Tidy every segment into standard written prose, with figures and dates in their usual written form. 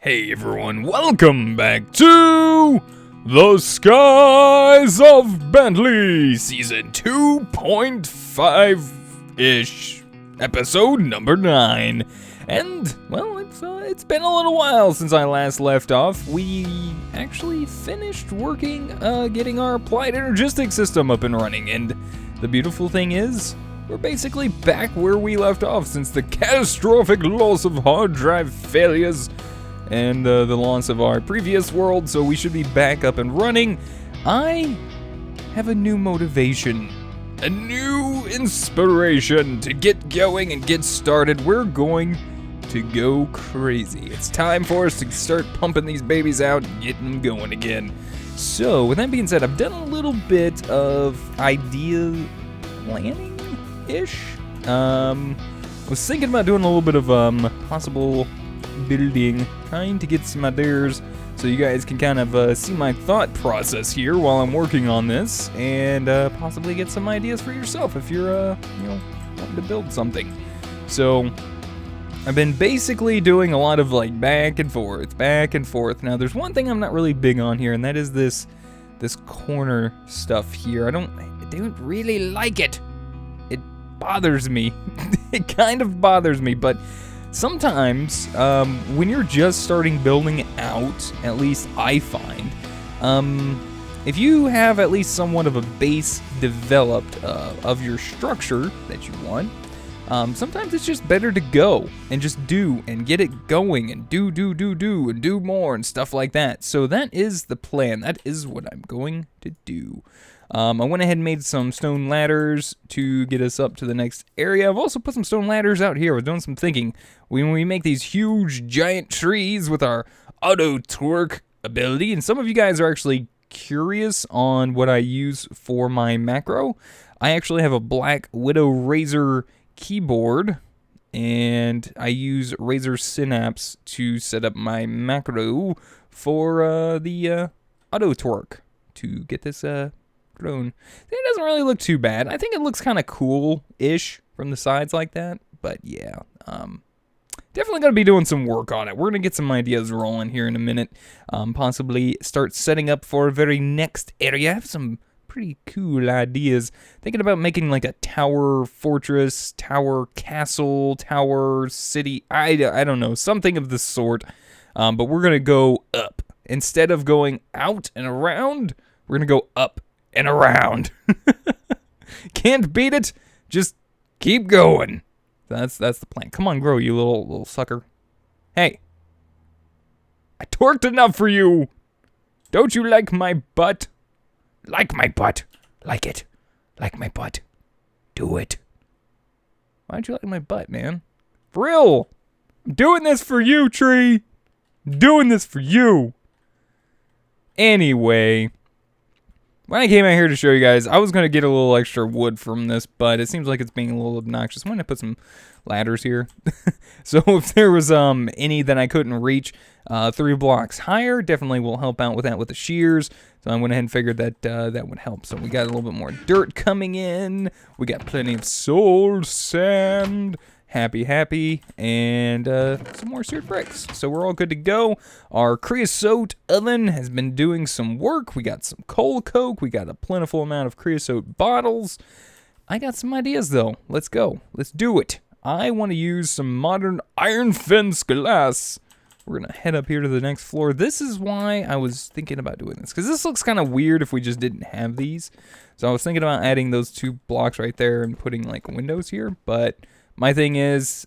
Hey everyone, welcome back to the Skies of Bentley, Season 2.5-ish, Episode number 9. And, well, it's been a little while since I last left off. We actually finished working, getting our applied energistic system up and running, and the beautiful thing is, we're basically back where we left off since the catastrophic loss of hard drive failures and the loss of our previous world, so we should be back up and running. I have a new motivation, a new inspiration to get going and get started. We're going to go crazy. It's time for us to start pumping these babies out and getting them going again. So, with that being said, I've done a little bit of idea planning-ish. I was thinking about doing a little bit of possible building, trying to get some ideas so you guys can kind of see my thought process here while I'm working on this, and possibly get some ideas for yourself if you're wanting to build something. So I've been basically doing a lot of like back and forth. Now there's one thing I'm not really big on here, and that is this corner stuff here. I don't really like it. It bothers me. It kind of bothers me, but sometimes, when you're just starting building out, at least I find, if you have at least somewhat of a base developed of your structure that you want, sometimes it's just better to go and just do and get it going and do and do more and stuff like that. So that is the plan. That is what I'm going to do. I went ahead and made some stone ladders to get us up to the next area. I've also put some stone ladders out here. I was doing some thinking. When we make these huge giant trees with our auto torque ability, and some of you guys are actually curious on what I use for my macro, I actually have a Black Widow Razor keyboard, and I use Razor Synapse to set up my macro for the auto torque to get this drone. It doesn't really look too bad. I think it looks kind of cool-ish from the sides like that, but yeah, definitely going to be doing some work on it. We're going to get some ideas rolling here in a minute, possibly start setting up for a very next area. I have some pretty cool ideas. Thinking about making like a tower fortress, tower castle, tower city, I don't know, something of the sort, but we're going to go up. Instead of going out and around, we're going to go up and around. Can't beat it. Just keep going. That's the plan. Come on, grow, you little sucker. Hey, I torqued enough for you. Don't you like my butt? Like my butt. Like it. Like my butt. Do it. Why don't you like my butt, man? For real. I'm doing this for you, tree. I'm doing this for you. Anyway, when I came out here to show you guys, I was going to get a little extra wood from this, but it seems like it's being a little obnoxious. I'm going to put some ladders here. So if there was any that I couldn't reach 3 blocks higher, definitely will help out with that with the shears. So I went ahead and figured that that would help. So we got a little bit more dirt coming in. We got plenty of soul sand. Happy, and some more seared bricks. So we're all good to go. Our creosote oven has been doing some work. We got some coal coke. We got a plentiful amount of creosote bottles. I got some ideas, though. Let's go. Let's do it. I want to use some modern iron fence glass. We're going to head up here to the next floor. This is why I was thinking about doing this, because this looks kind of weird if we just didn't have these. So I was thinking about adding those 2 blocks right there and putting, like, windows here, but my thing is,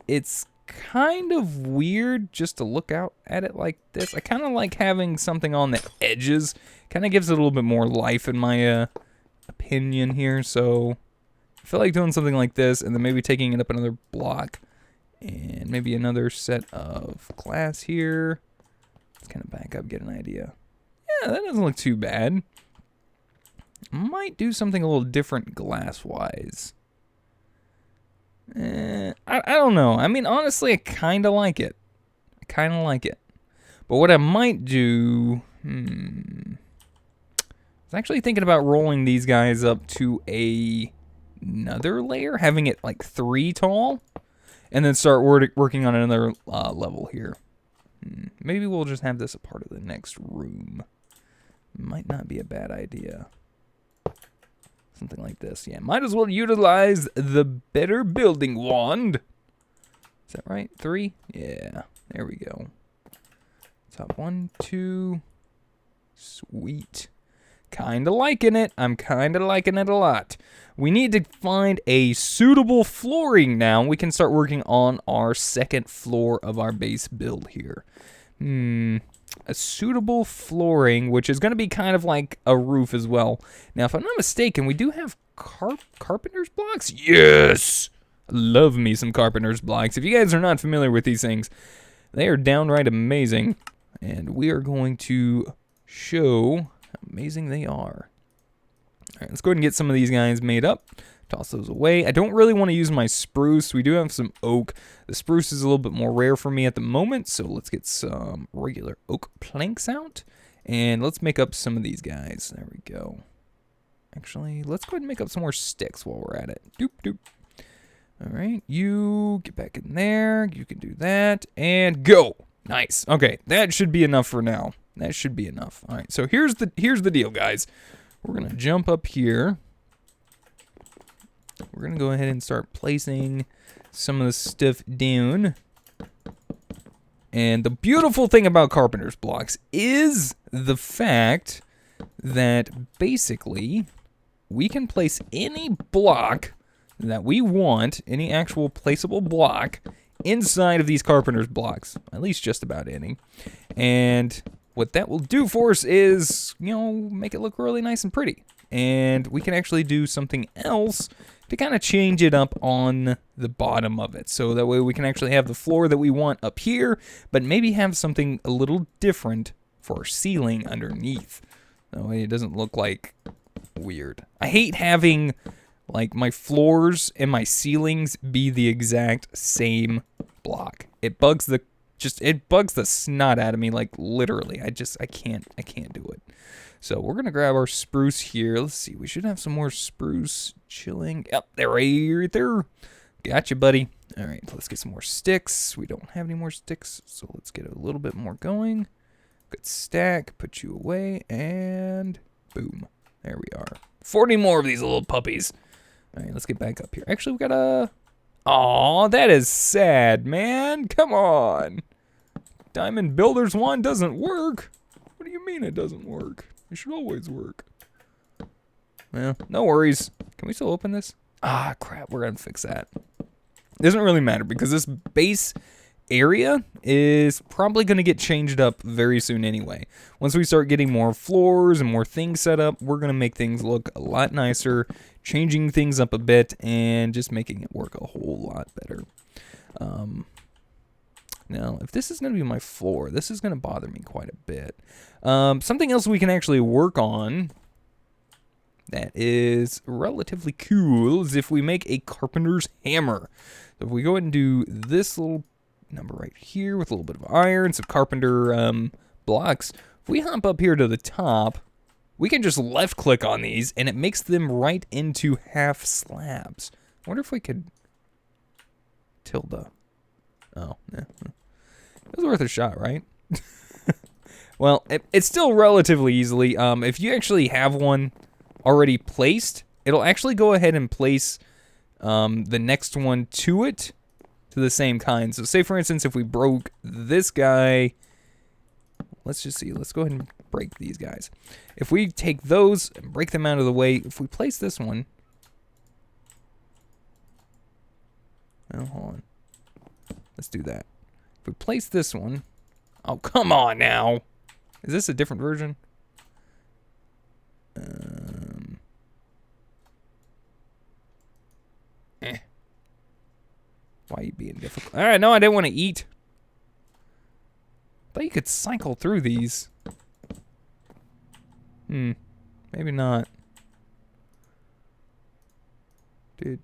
it's kind of weird just to look out at it like this. I kind of like having something on the edges. Kind of gives it a little bit more life in my opinion here. So I feel like doing something like this and then maybe taking it up another block. And maybe another set of glass here. Let's kind of back up, get an idea. Yeah, that doesn't look too bad. Might do something a little different glass-wise. I don't know. I mean, honestly, I kind of like it. But what I might do... I was actually thinking about rolling these guys up to another layer. Having it like 3 tall. And then start working on another level here. Maybe we'll just have this a part of the next room. Might not be a bad idea. Something like this. Yeah, might as well utilize the better building wand. Is that right? 3? Yeah, there we go. Top 1, 2. Sweet. Kinda liking it. I'm kinda liking it a lot. We need to find a suitable flooring now. We can start working on our second floor of our base build here. A suitable flooring, which is going to be kind of like a roof as well. Now, if I'm not mistaken, we do have carpenter's blocks. Yes! Love me some carpenter's blocks. If you guys are not familiar with these things, they are downright amazing. And we are going to show how amazing they are. All right, let's go ahead and get some of these guys made up. Toss those away. I don't really want to use my spruce. We do have some oak. The spruce is a little bit more rare for me at the moment, so let's get some regular oak planks out. And let's make up some of these guys. There we go. Actually, let's go ahead and make up some more sticks while we're at it. Doop, doop. All right, you get back in there. You can do that, and go. Nice. Okay, that should be enough for now. That should be enough. All right, so here's the deal, guys. We're going to jump up here. We're going to go ahead and start placing some of the stuff down. And the beautiful thing about carpenter's blocks is the fact that basically we can place any block that we want, any actual placeable block, inside of these carpenter's blocks. At least just about any. And what that will do for us is, you know, make it look really nice and pretty. And we can actually do something else to kind of change it up on the bottom of it. So that way we can actually have the floor that we want up here, but maybe have something a little different for our ceiling underneath. That way it doesn't look like weird. I hate having like my floors and my ceilings be the exact same block. It bugs the snot out of me, like literally. I can't do it. So we're gonna grab our spruce here. Let's see, we should have some more spruce chilling. Yep, there, right there. Gotcha, buddy. All right, let's get some more sticks. We don't have any more sticks, so let's get a little bit more going. Good stack, put you away, and boom. There we are. 40 more of these little puppies. All right, let's get back up here. Actually, we got a... Aw, that is sad, man. Come on. Diamond Builders 1 doesn't work. What do you mean it doesn't work? It should always work. Well, no worries. Can we still open this? Ah, crap. We're going to fix that. It doesn't really matter because this base area is probably going to get changed up very soon anyway. Once we start getting more floors and more things set up, we're going to make things look a lot nicer, changing things up a bit, and just making it work a whole lot better. Now, if this is going to be my floor, this is going to bother me quite a bit. Something else we can actually work on that is relatively cool is if we make a carpenter's hammer. So if we go ahead and do this little number right here with a little bit of iron, some carpenter blocks, if we hop up here to the top, we can just left click on these and it makes them right into half slabs. I wonder if we could tilde. Oh, yeah. It was worth a shot, right? Well, it's still relatively easily. If you actually have one already placed, it'll actually go ahead and place the next one to it, to the same kind. So say, for instance, if we broke this guy, let's just see. Let's go ahead and break these guys. If we take those and break them out of the way, if we place this one, well, hold on. Let's do that. If we place this one, oh, come on now. Is this a different version? Why are you being difficult? All right, no, I didn't want to eat. Thought you could cycle through these. Maybe not. Dude,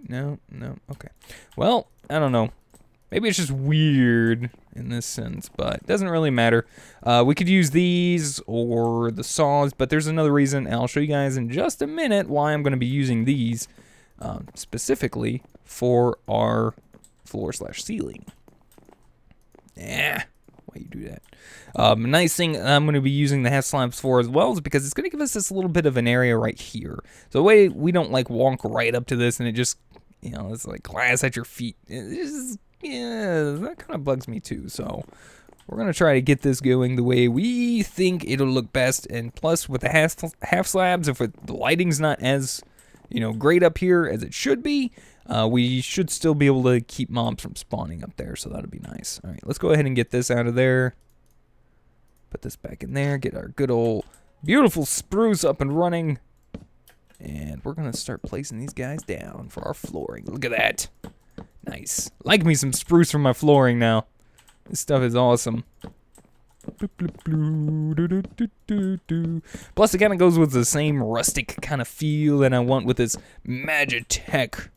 no, okay. Well, I don't know. Maybe it's just weird in this sense, but it doesn't really matter. We could use these or the saws, but there's another reason, and I'll show you guys in just a minute why I'm going to be using these specifically for our floor/ceiling. Why you do Nice thing I'm going to be using the half slabs for as well is because it's going to give us this little bit of an area right here. So the way we don't like walk right up to this and it just, you know, it's like glass at your feet. Yeah, that kind of bugs me too. So we're going to try to get this going the way we think it'll look best. And plus with the half slabs, if the lighting's not as, you know, great up here as it should be, we should still be able to keep mobs from spawning up there, so that'll be nice. All right, let's go ahead and get this out of there. Put this back in there, get our good old beautiful spruce up and running. And we're going to start placing these guys down for our flooring. Look at that. Nice. Like me some spruce for my flooring now. This stuff is awesome. Plus, it kind of goes with the same rustic kind of feel that I want with this Magitech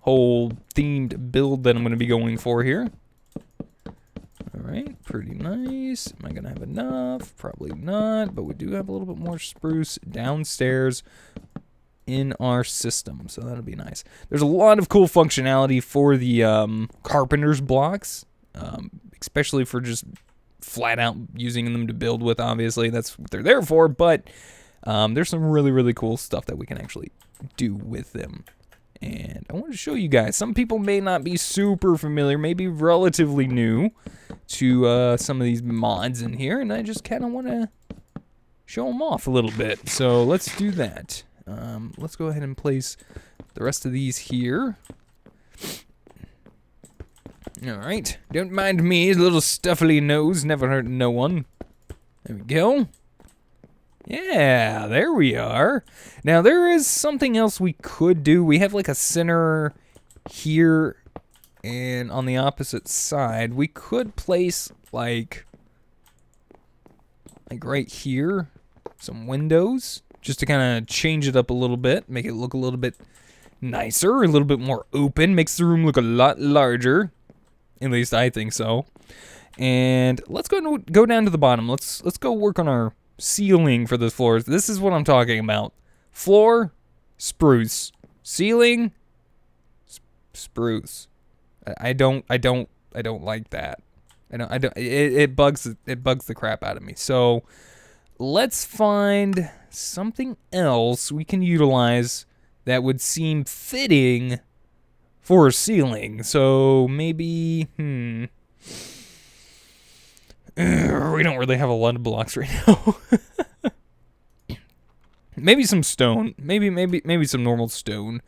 whole themed build that I'm going to be going for here. Alright, pretty nice. Am I going to have enough? Probably not, but we do have a little bit more spruce downstairs in our system, so that'll be nice. There's a lot of cool functionality for the carpenter's blocks, especially for just flat out using them to build with. Obviously, that's what they're there for, but there's some really, really cool stuff that we can actually do with them. And I want to show you guys. Some people may not be super familiar, maybe relatively new to some of these mods in here, and I just kind of want to show them off a little bit. So let's do that. Let's go ahead and place the rest of these here. Alright, don't mind me, little stuffily nose, never hurt no one. There we go. Yeah, there we are. Now, there is something else we could do. We have like a center here, and on the opposite side, we could place like right here, some windows, just to kind of change it up a little bit, make it look a little bit nicer, a little bit more open, makes the room look a lot larger. At least I think so. And let's go down to the bottom. Let's go work on our ceiling for the floors. This is what I'm talking about. Floor, spruce. Ceiling, spruce. I don't like that. It bugs the crap out of me. So let's find something else we can utilize that would seem fitting for a ceiling. So maybe we don't really have a lot of blocks right now. Maybe some stone. Maybe some normal stone.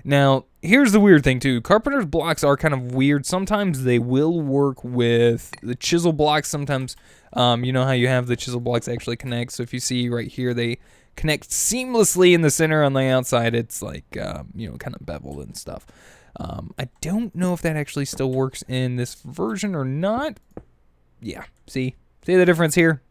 Now, here's the weird thing too. Carpenter's blocks are kind of weird. Sometimes they will work with the chisel blocks. Sometimes, you know how you have the chisel blocks actually connect. So if you see right here, they connect seamlessly in the center. On the outside, it's like, you know, kind of beveled and stuff. I don't know if that actually still works in this version or not. Yeah, see the difference here?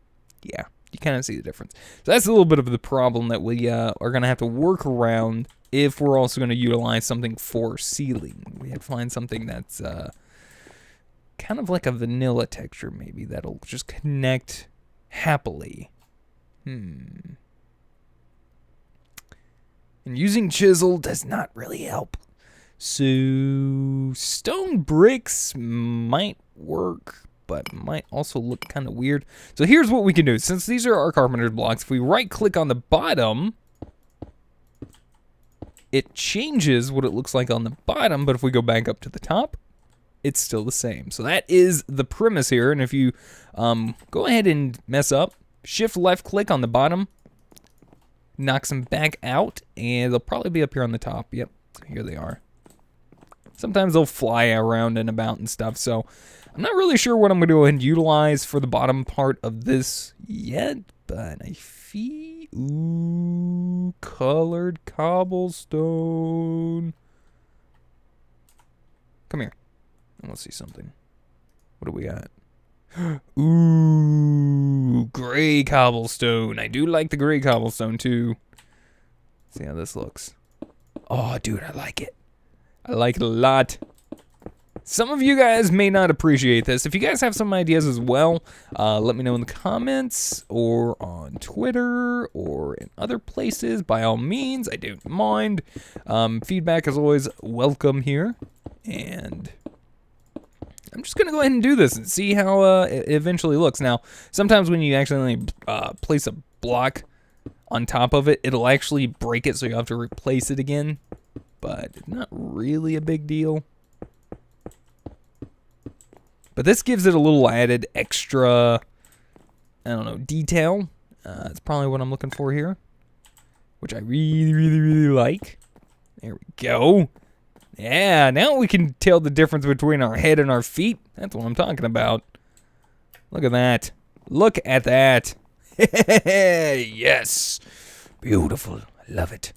Yeah, you kind of see the difference. So that's a little bit of the problem that we are going to have to work around if we're also going to utilize something for ceiling. We have to find something that's kind of like a vanilla texture, maybe, that'll just connect happily. And using chisel does not really help. So stone bricks might work, but might also look kind of weird. So here's what we can do. Since these are our carpenter's blocks, if we right click on the bottom, it changes what it looks like on the bottom, but if we go back up to the top, it's still the same. So that is the premise here. And if you go ahead and mess up, shift left click on the bottom, knocks them back out, and they'll probably be up here on the top. Yep, here they are. Sometimes they'll fly around and about and stuff, so I'm not really sure what I'm going to go ahead and utilize for the bottom part of this yet, but I feel... Ooh, colored cobblestone. Come here. I want to see something. What do we got? Ooh, gray cobblestone. I do like the gray cobblestone, too. See how this looks. Oh, dude, I like it. I like it a lot. some of you guys may not appreciate this. If you guys have some ideas as well, let me know in the comments or on Twitter or in other places. By all means, I don't mind. Feedback is always welcome here. And I'm just going to go ahead and do this and see how it eventually looks. Now, sometimes when you accidentally place a block on top of it, it'll actually break it, so you have to replace it again. But not really a big deal. But this gives it a little added extra, I don't know, detail. That's probably what I'm looking for here, which I really, really, really like. There we go. Yeah, now we can tell the difference between our head and our feet. That's what I'm talking about. Look at that. Look at that. Yes. Beautiful. I love it.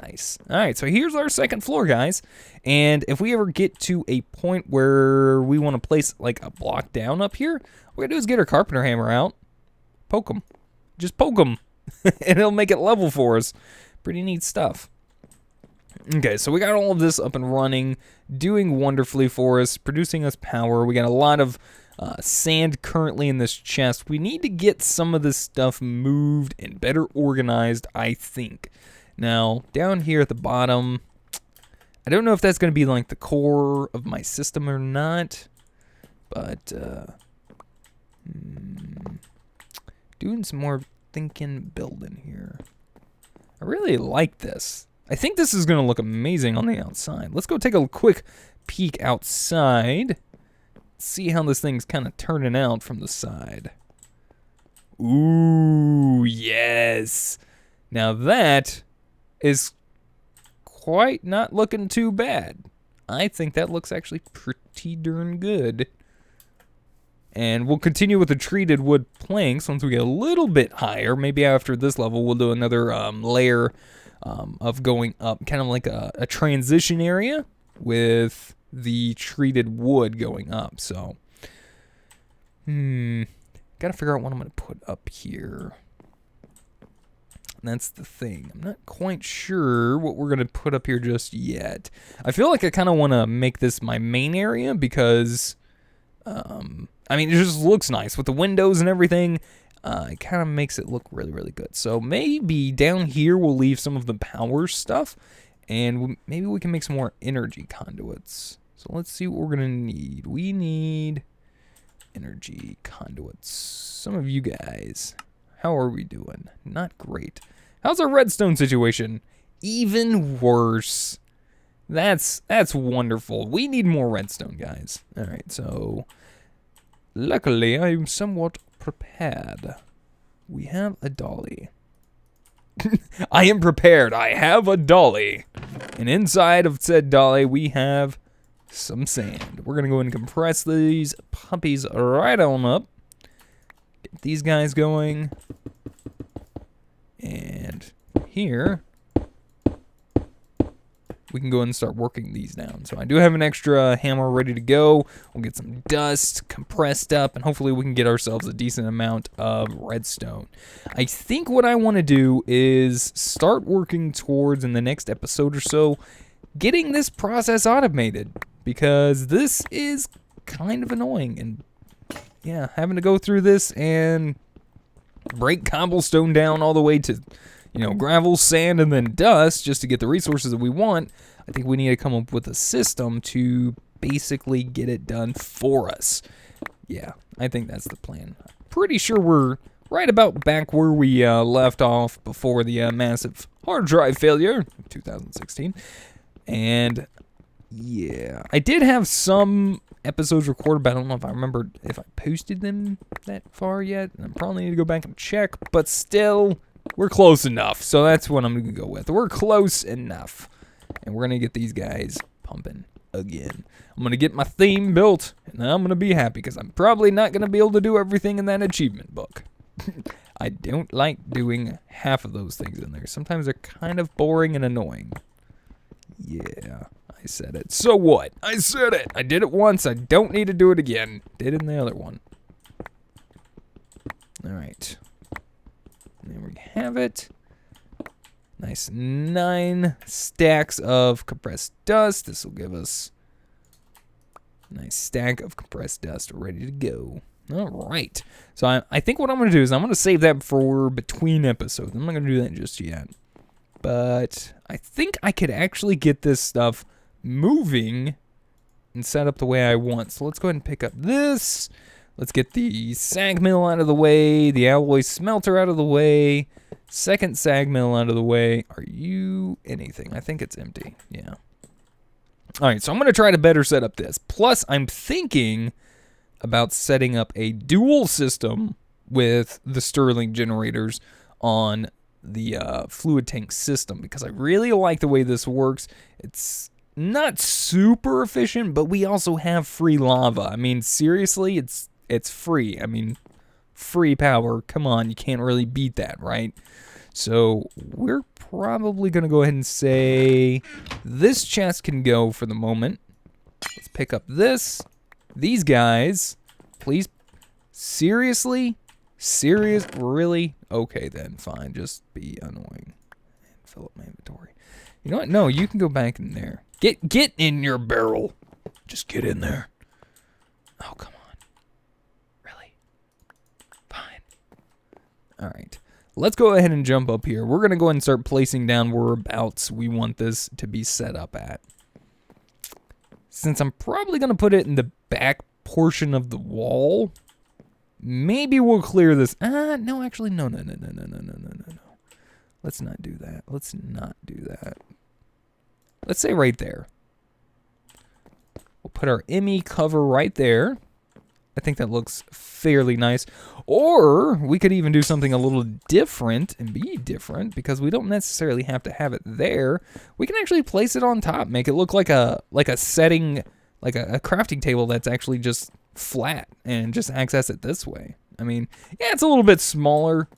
Nice. All right, so here's our second floor, guys. And if we ever get to a point where we want to place like a block down up here, what we're going to do is get our carpenter hammer out. Poke them. Just poke them. And it'll make it level for us. Pretty neat stuff. Okay, so we got all of this up and running, doing wonderfully for us, producing us power. We got a lot of sand currently in this chest. We need to get some of this stuff moved and better organized, I think. Now, down here at the bottom, I don't know if that's going to be like the core of my system or not, but doing some more thinking, building here. I really like this. I think this is going to look amazing on the outside. Let's go take a quick peek outside. See how this thing's kind of turning out from the side. Ooh, yes. Now that is quite not looking too bad. I think that looks actually pretty darn good. And we'll continue with the treated wood planks once we get a little bit higher. Maybe after this level, we'll do another layer of going up, kind of like a transition area with the treated wood going up. So, gotta figure out what I'm gonna put up here. That's the thing. I'm not quite sure what we're gonna put up here just yet. I feel like I kind of want to make this my main area because, I mean, it just looks nice with the windows and everything. It kind of makes it look really, really good. So maybe down here we'll leave some of the power stuff, and maybe we can make some more energy conduits. So let's see what we're gonna need. We need energy conduits. Some of you guys, how are we doing? Not great. How's our redstone situation? Even worse. That's wonderful. We need more redstone, guys. All right, so luckily I am somewhat prepared. We have a dolly. I am prepared. I have a dolly. And inside of said dolly, we have some sand. We're going to go and compress these puppies right on up. Get these guys going. And here, we can go and start working these down. So I do have an extra hammer ready to go. We'll get some dust compressed up, and hopefully we can get ourselves a decent amount of redstone. I think what I want to do is start working towards, in the next episode or so, getting this process automated, because this is kind of annoying. And yeah, having to go through this and break cobblestone down all the way to, you know, gravel, sand, and then dust just to get the resources that we want. I think we need to come up with a system to basically get it done for us. Yeah, I think that's the plan. Pretty sure we're right about back where we left off before the massive hard drive failure in 2016. And yeah, I did have some episodes recorded, but I don't know if I remember if I posted them that far yet. I probably need to go back and check, but still, we're close enough. So that's what I'm going to go with. We're close enough. And we're going to get these guys pumping again. I'm going to get my theme built, and I'm going to be happy, because I'm probably not going to be able to do everything in that achievement book. I don't like doing half of those things in there. Sometimes they're kind of boring and annoying. Yeah, I said it. So what? I said it. I did it once. I don't need to do it again. Did it in the other one. All right. There we have it. Nice 9 stacks of compressed dust. This will give us Nice stack of compressed dust ready to go. All right. So I think what I'm going to do is I'm going to save that for between episodes. I'm not going to do that just yet. But I think I could actually get this stuff moving and set up the way I want. So let's go ahead and pick up this. Let's get the sag mill out of the way, the alloy smelter out of the way, second sag mill out of the way. Are you anything? I think it's empty. Yeah. All right, so I'm going to try to better set up this. Plus, I'm thinking about setting up a dual system with the Stirling generators on the fluid tank system because I really like the way this works. It's not super efficient, but we also have free lava. I mean, seriously, it's free. I mean, free power. Come on, you can't really beat that, right? So we're probably going to go ahead and say this chest can go for the moment. Let's pick up this. These guys, please. Seriously? Serious? Really? Okay then, fine. Just be annoying. And fill up my inventory. You know what? No, you can go back in there. Get in your barrel. Just get in there. Oh, come on. Really? Fine. All right. Let's go ahead and jump up here. We're going to go ahead and start placing down whereabouts we want this to be set up at. Since I'm probably going to put it in the back portion of the wall, maybe we'll clear this. No, actually, no. Let's not do that. Let's not do that. Let's say right there. We'll put our ME cover right there. I think that looks fairly nice. Or we could even do something a little different and be different because we don't necessarily have to have it there. We can actually place it on top, make it look like a setting, like a crafting table that's actually just flat and just access it this way. I mean, yeah, it's a little bit smaller,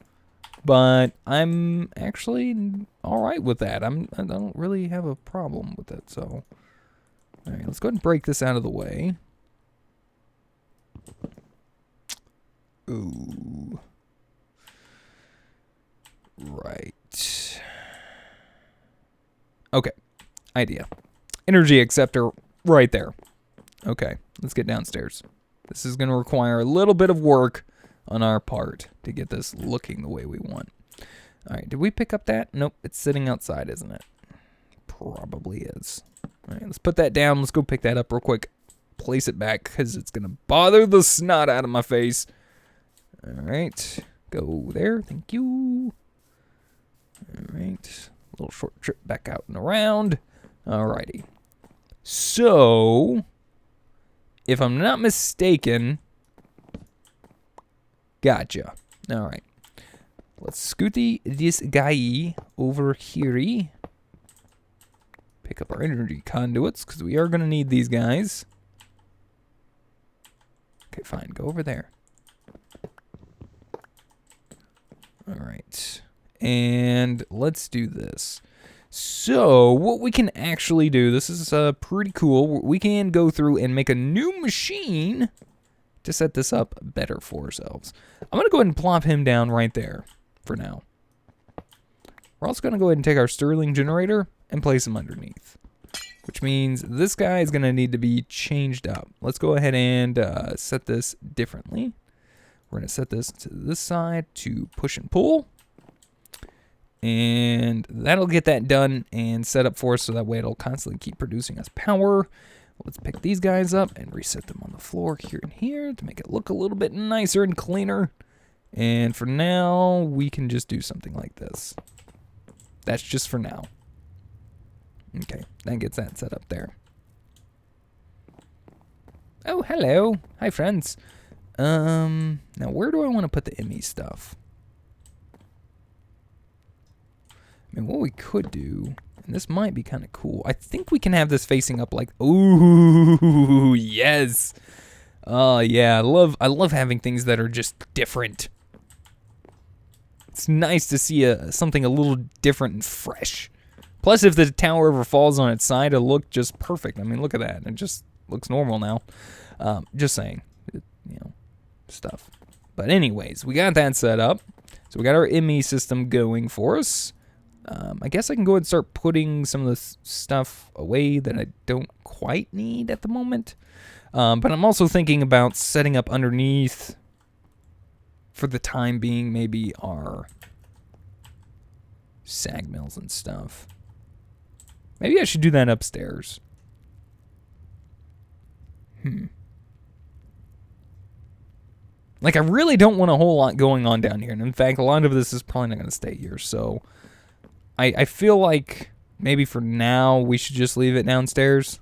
but I'm actually all right with that. I don't really have a problem with it. So, all right, let's go ahead and break this out of the way. Ooh. Right. Okay. Idea. Energy acceptor right there. Okay. Let's get downstairs. This is going to require a little bit of work on our part to get this looking the way we want. All right. Did we pick up that? Nope. It's sitting outside, isn't it? Probably is. All right. Let's put that down. Let's go pick that up real quick. Place it back because it's going to bother the snot out of my face. All right. Go there. Thank you. All right. A little short trip back out and around. All righty. So, if I'm not mistaken, gotcha. All right. Let's scooty this guy over here. Pick up our energy conduits because we are going to need these guys. Okay, fine. Go over there. All right. And let's do this. So, what we can actually do, this is pretty cool. We can go through and make a new machine to set this up better for ourselves. I'm going to go ahead and plop him down right there for now. We're also going to go ahead and take our Stirling generator and place him underneath, which means this guy is going to need to be changed up. Let's go ahead and set this differently. We're going to set this to this side to push and pull. And that'll get that done and set up for us so that way it'll constantly keep producing us power. Let's pick these guys up and reset them on the floor here and here to make it look a little bit nicer and cleaner. And for now, we can just do something like this. That's just for now. Okay, that gets that set up there. Oh, hello. Hi, friends. Now where do I want to put the ME stuff? I mean, what we could do, and this might be kind of cool. I think we can have this facing up like, ooh, yes. Oh, yeah, I love having things that are just different. It's nice to see something a little different and fresh. Plus, if the tower ever falls on its side, it'll look just perfect. I mean, look at that. It just looks normal now. Just saying, stuff. But anyways, we got that set up. So we got our ME system going for us. I guess I can go ahead and start putting some of this stuff away that I don't quite need at the moment. But I'm also thinking about setting up underneath, for the time being, maybe our sag mills and stuff. Maybe I should do that upstairs. Like, I really don't want a whole lot going on down here. And in fact, a lot of this is probably not going to stay here. So I feel like maybe for now we should just leave it downstairs.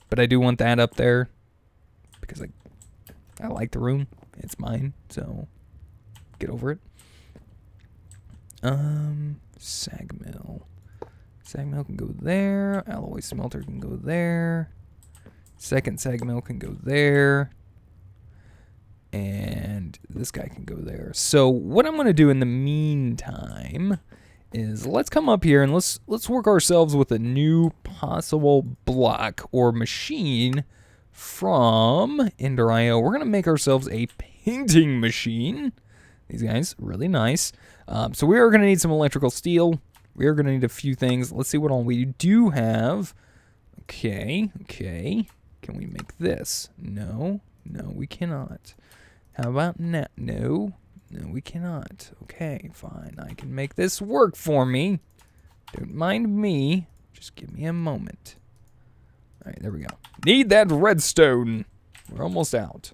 But I do want that up there because I like the room. It's mine, so get over it. Sag mill. Sag mill can go there. Alloy smelter can go there. Second sag mill can go there. And this guy can go there. So what I'm going to do in the meantime is let's come up here and let's work ourselves with a new possible block or machine from Ender.io. We're going to make ourselves a painting machine. These guys, really nice. So we are going to need some electrical steel. We are going to need a few things. Let's see what all we do have. Okay. Can we make this? No, we cannot. How about that? No, we cannot. Okay, fine. I can make this work for me. Don't mind me. Just give me a moment. All right, there we go. Need that redstone. We're almost out.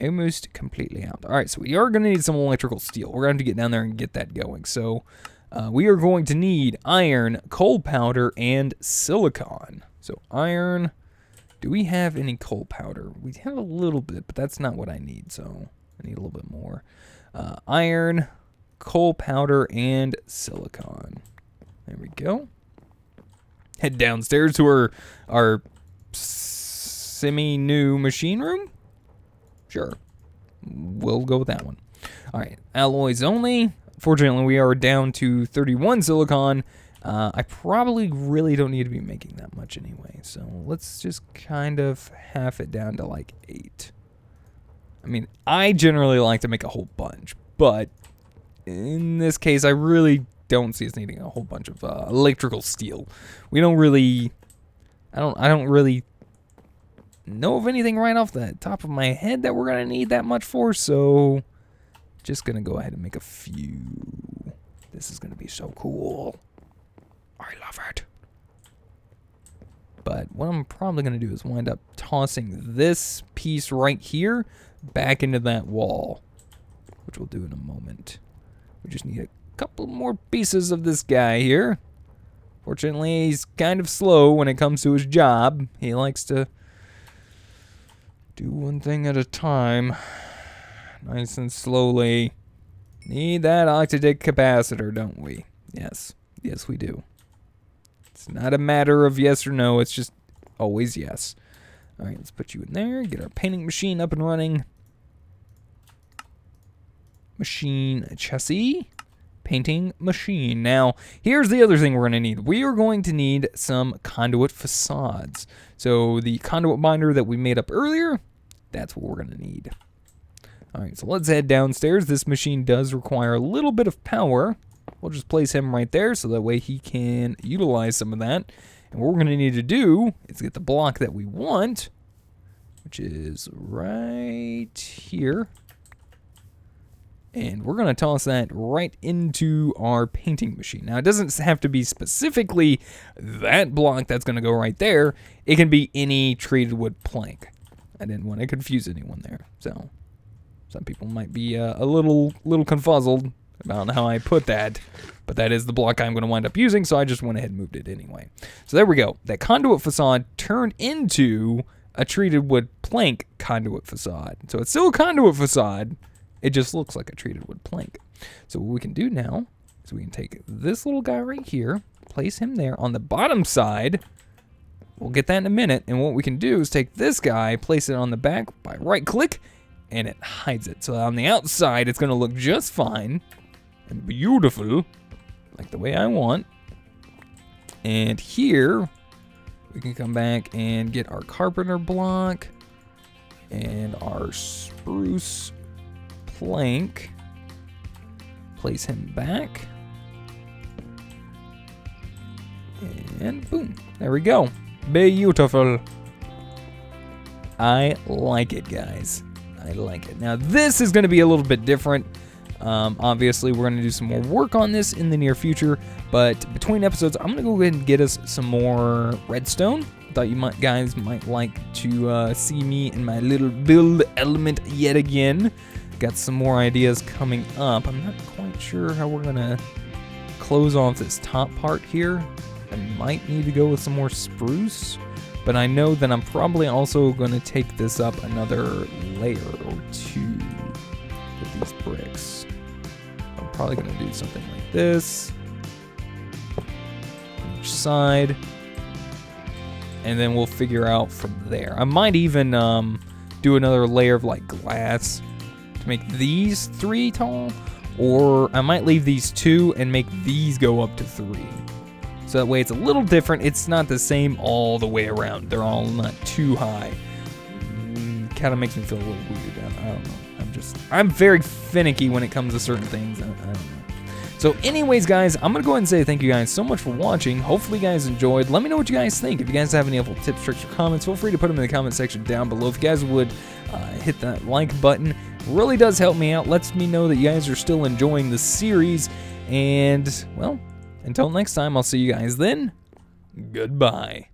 Almost completely out. All right, so we are going to need some electrical steel. We're going to have to get down there and get that going. So we are going to need iron, coal powder, and silicon. So iron. Do we have any coal powder? We have a little bit, but that's not what I need, so I need a little bit more. Iron, coal powder, and silicon. There we go. Head downstairs to our semi-new machine room. Sure. We'll go with that one. All right, alloys only. Fortunately, we are down to 31 silicon. I probably really don't need to be making that much anyway, so let's just kind of half it down to like 8. I mean, I generally like to make a whole bunch, but in this case, I really don't see us needing a whole bunch of electrical steel. We don't really, I don't really know of anything right off the top of my head that we're gonna need that much for, so just gonna go ahead and make a few. This is gonna be so cool. I love it. But what I'm probably going to do is wind up tossing this piece right here back into that wall, which we'll do in a moment. We just need a couple more pieces of this guy here. Fortunately, he's kind of slow when it comes to his job. He likes to do one thing at a time, nice and slowly. Need that octadic capacitor, don't we? Yes, we do. It's not a matter of yes or no, it's just always yes. All right, let's put you in there, get our painting machine up and running. Machine chassis, painting machine. Now, here's the other thing we're gonna need. We are going to need some conduit facades. So the conduit binder that we made up earlier, that's what we're gonna need. All right, so let's head downstairs. This machine does require a little bit of power. We'll just place him right there so that way he can utilize some of that. And what we're going to need to do is get the block that we want, which is right here. And we're going to toss that right into our painting machine. Now, it doesn't have to be specifically that block that's going to go right there. It can be any treated wood plank. I didn't want to confuse anyone there. So, some people might be a little confuzzled about how I put that, but that is the block I'm going to wind up using, so I just went ahead and moved it anyway. So there we go. That conduit facade turned into a treated wood plank conduit facade. So it's still a conduit facade, it just looks like a treated wood plank. So what we can do now is we can take this little guy right here, place him there on the bottom side. We'll get that in a minute, and what we can do is take this guy, place it on the back by right click, and it hides it. So on the outside, it's going to look just fine and beautiful, like the way I want. And here, we can come back and get our carpenter block and our spruce plank. Place him back. And boom, there we go. Beautiful. I like it, guys. I like it. Now, this is going to be a little bit different. Obviously, we're going to do some more work on this in the near future, but between episodes, I'm going to go ahead and get us some more redstone. Thought you guys might like to see me in my little build element yet again. Got some more ideas coming up. I'm not quite sure how we're going to close off this top part here. I might need to go with some more spruce, but I know that I'm probably also going to take this up another layer or two with these bricks. I'm probably going to do something like this on each side, and then we'll figure out from there. I might even do another layer of like glass to make these 3 tall, or I might leave these 2 and make these go up to 3. So that way it's a little different. It's not the same all the way around. They're all not too high. Kind of makes me feel a little weird. I don't know. I'm very finicky when it comes to certain things. I don't know. So anyways, guys, I'm going to go ahead and say thank you guys so much for watching. Hopefully you guys enjoyed. Let me know what you guys think. If you guys have any helpful tips, tricks, or comments, feel free to put them in the comment section down below. If you guys would hit that like button, it really does help me out. Lets me know that you guys are still enjoying the series. And, well, until next time, I'll see you guys then. Goodbye.